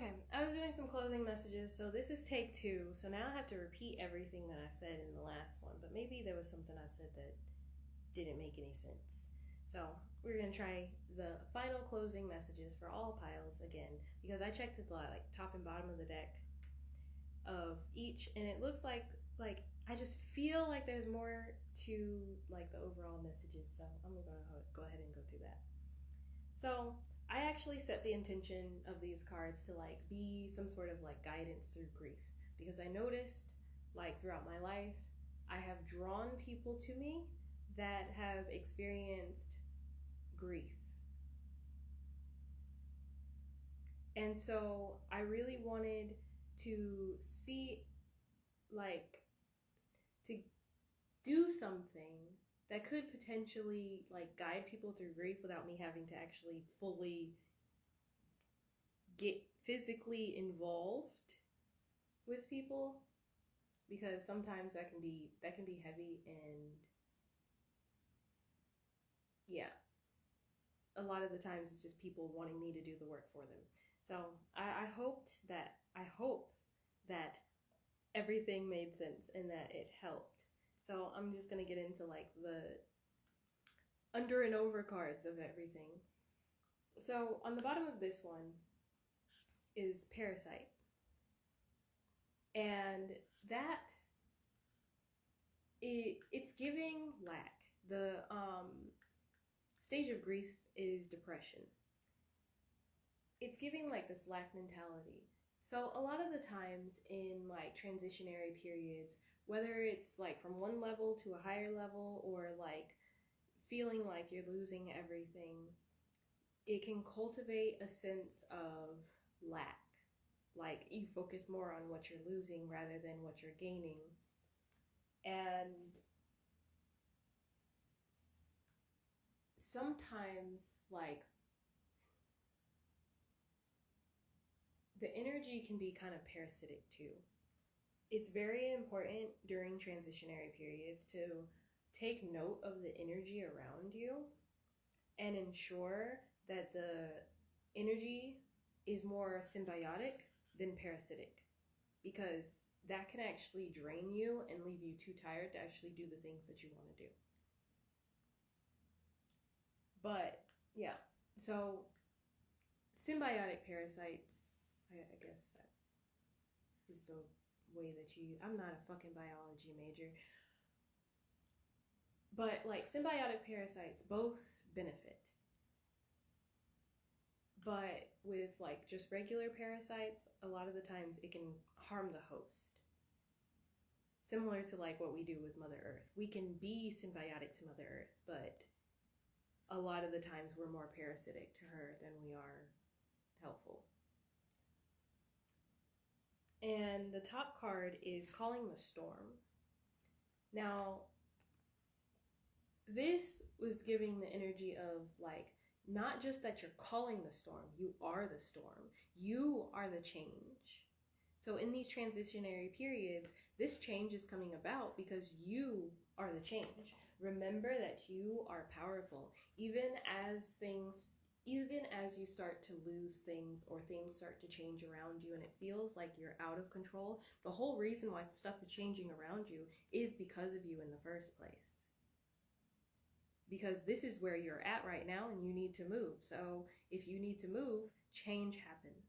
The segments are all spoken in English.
Okay, I was doing some closing messages, so this is take two. So now I have to repeat everything that I said in the last one, but maybe there was something I said that didn't make any sense. So we're gonna try the final closing messages for all piles again because I checked the like top and bottom of the deck of each, and it looks like I just feel like there's more to like the overall messages. So I'm gonna go ahead and go through that. So I actually set the intention of these cards to like be some sort of like guidance through grief because I noticed like throughout my life I have drawn people to me that have experienced grief. And so I really wanted to see like to do something that could potentially like guide people through grief without me having to actually fully get physically involved with people because sometimes that can be heavy, and yeah, a lot of the times it's just people wanting me to do the work for them. So I hope that everything made sense and that it helped. So I'm just gonna get into like the under and over cards of everything. So on the bottom of this one is parasite. And that it's giving lack. The stage of grief is depression. It's giving like this lack mentality. So a lot of the times in like transitionary periods, whether it's like from one level to a higher level or like feeling like you're losing everything, it can cultivate a sense of lack. Like you focus more on what you're losing rather than what you're gaining. And sometimes, like, the energy can be kind of parasitic too. It's very important during transitionary periods to take note of the energy around you and ensure that the energy is more symbiotic than parasitic because that can actually drain you and leave you too tired to actually do the things that you want to do. But yeah, so symbiotic parasites, I guess that is the way that I'm not a fucking biology major, but like symbiotic parasites both benefit. But with like just regular parasites, a lot of the times it can harm the host. Similar to like what we do with Mother Earth. We can be symbiotic to Mother Earth, but a lot of the times we're more parasitic to her than we are helpful. And the top card is Calling the Storm. Now, this was giving the energy of like, not just that you're calling the storm, you are the storm. You are the change. So in these transitionary periods, this change is coming about because you are the change. Remember that you are powerful. Even as you start to lose things or things start to change around you and it feels like you're out of control, the whole reason why stuff is changing around you is because of you in the first place. Because this is where you're at right now and you need to move. So if you need to move, change happens.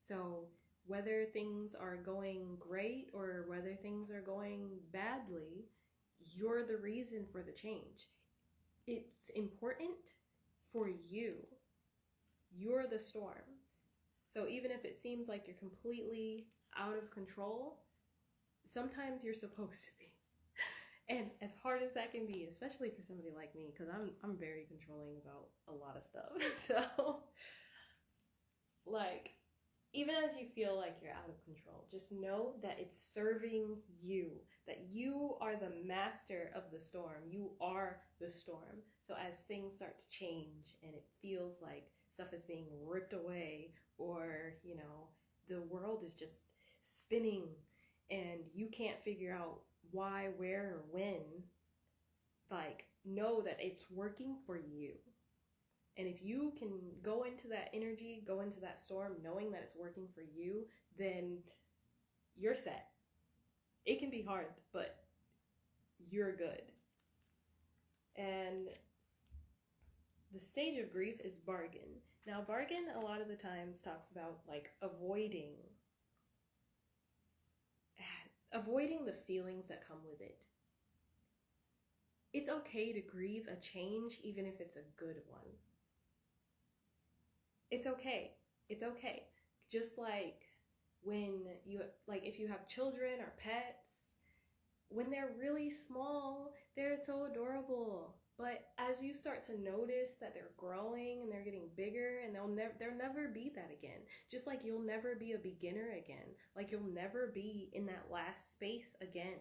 So whether things are going great or whether things are going badly, you're the reason for the change. It's important for you. You're the storm. So even if it seems like you're completely out of control, sometimes you're supposed to be. And as hard as that can be, especially for somebody like me, because I'm very controlling about a lot of stuff. So, like, even as you feel like you're out of control, just know that it's serving you, that you are the master of the storm. You are the storm. So as things start to change and it feels like stuff is being ripped away or, the world is just spinning and you can't figure out why, where, or when, like, know that it's working for you. And if you can go into that energy, go into that storm knowing that it's working for you, then you're set. It can be hard, but you're good. And the stage of grief is bargain. Now, bargain a lot of the times talks about like avoiding the feelings that come with it. It's okay to grieve a change even if it's a good one. It's okay. It's okay. Just like when you, like if you have children or pets, when they're really small, they're so adorable. But as you start to notice that they're growing and they're getting bigger, and they'll never be that again. Just like you'll never be a beginner again. Like you'll never be in that last space again.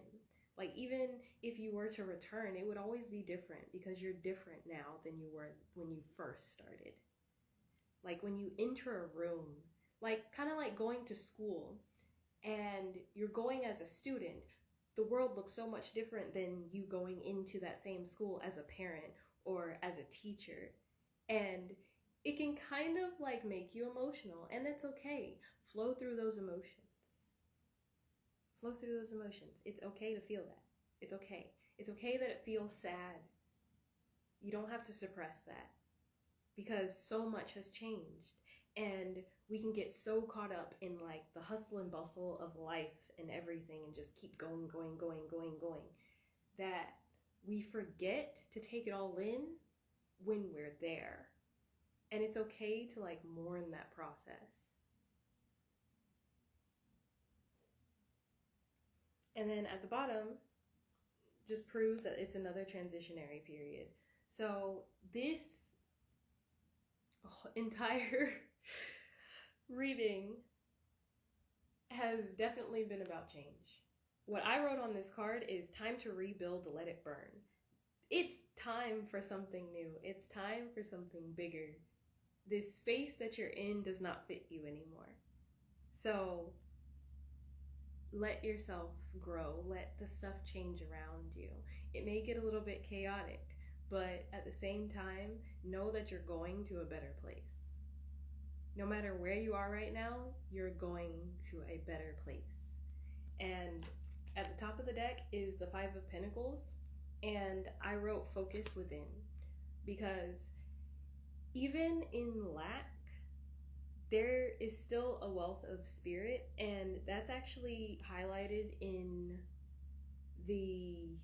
Like even if you were to return, it would always be different because you're different now than you were when you first started. Like when you enter a room, like kind of like going to school and you're going as a student, the world looks so much different than you going into that same school as a parent or as a teacher. And it can kind of like make you emotional, and that's okay. Flow through those emotions. Flow through those emotions. It's okay to feel that. It's okay. It's okay that it feels sad. You don't have to suppress that because so much has changed. And we can get so caught up in like the hustle and bustle of life and everything and just keep going that we forget to take it all in when we're there. And it's okay to like mourn that process. And then at the bottom, just proves that it's another transitionary period. So this entire reading has definitely been about change. What I wrote on this card is time to rebuild, let it burn. It's time for something new. It's time for something bigger. This space that you're in does not fit you anymore. So let yourself grow. Let the stuff change around you. It may get a little bit chaotic, but at the same time, know that you're going to a better place. No matter where you are right now, you're going to a better place. And at the top of the deck is the Five of Pentacles, and I wrote focus within, because even in lack, there is still a wealth of spirit, and that's actually highlighted in the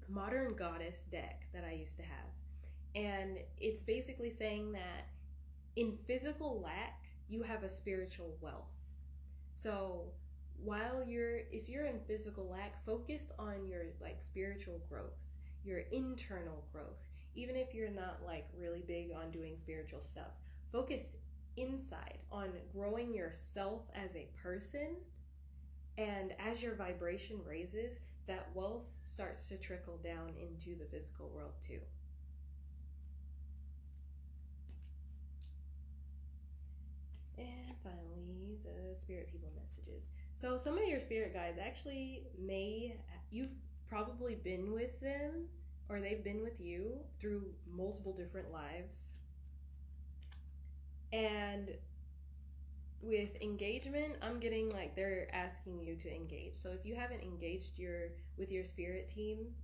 Modern Goddess deck that I used to have. And it's basically saying that in physical lack, you have a spiritual wealth. So if you're in physical lack, focus on your like spiritual growth, your internal growth. Even if you're not like really big on doing spiritual stuff, focus inside on growing yourself as a person. And as your vibration raises, that wealth starts to trickle down into the physical world too. And finally, the spirit people messages. So some of your spirit guides actually you've probably been with them, or they've been with you through multiple different lives. And with engagement, I'm getting like they're asking you to engage. So if you haven't engaged with your spirit team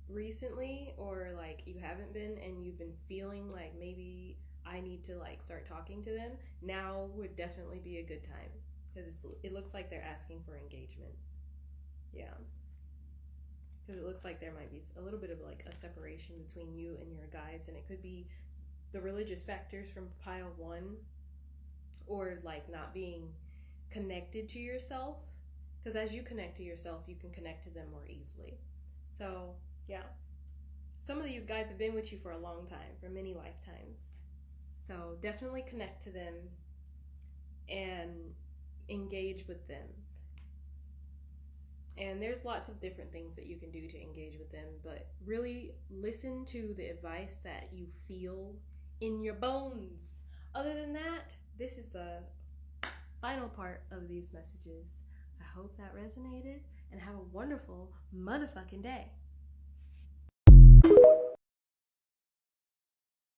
recently, or like you haven't been and you've been feeling like maybe I need to like start talking to them, now would definitely be a good time, because it looks like they're asking for engagement. Yeah, because it looks like there might be a little bit of like a separation between you and your guides, and it could be the religious factors from pile 1, or like not being connected to yourself, because as you connect to yourself, you can connect to them more easily. So yeah, some of these guides have been with you for a long time, for many lifetimes. So definitely connect to them and engage with them. And there's lots of different things that you can do to engage with them, but really listen to the advice that you feel in your bones. Other than that, this is the final part of these messages. I hope that resonated, and have a wonderful motherfucking day.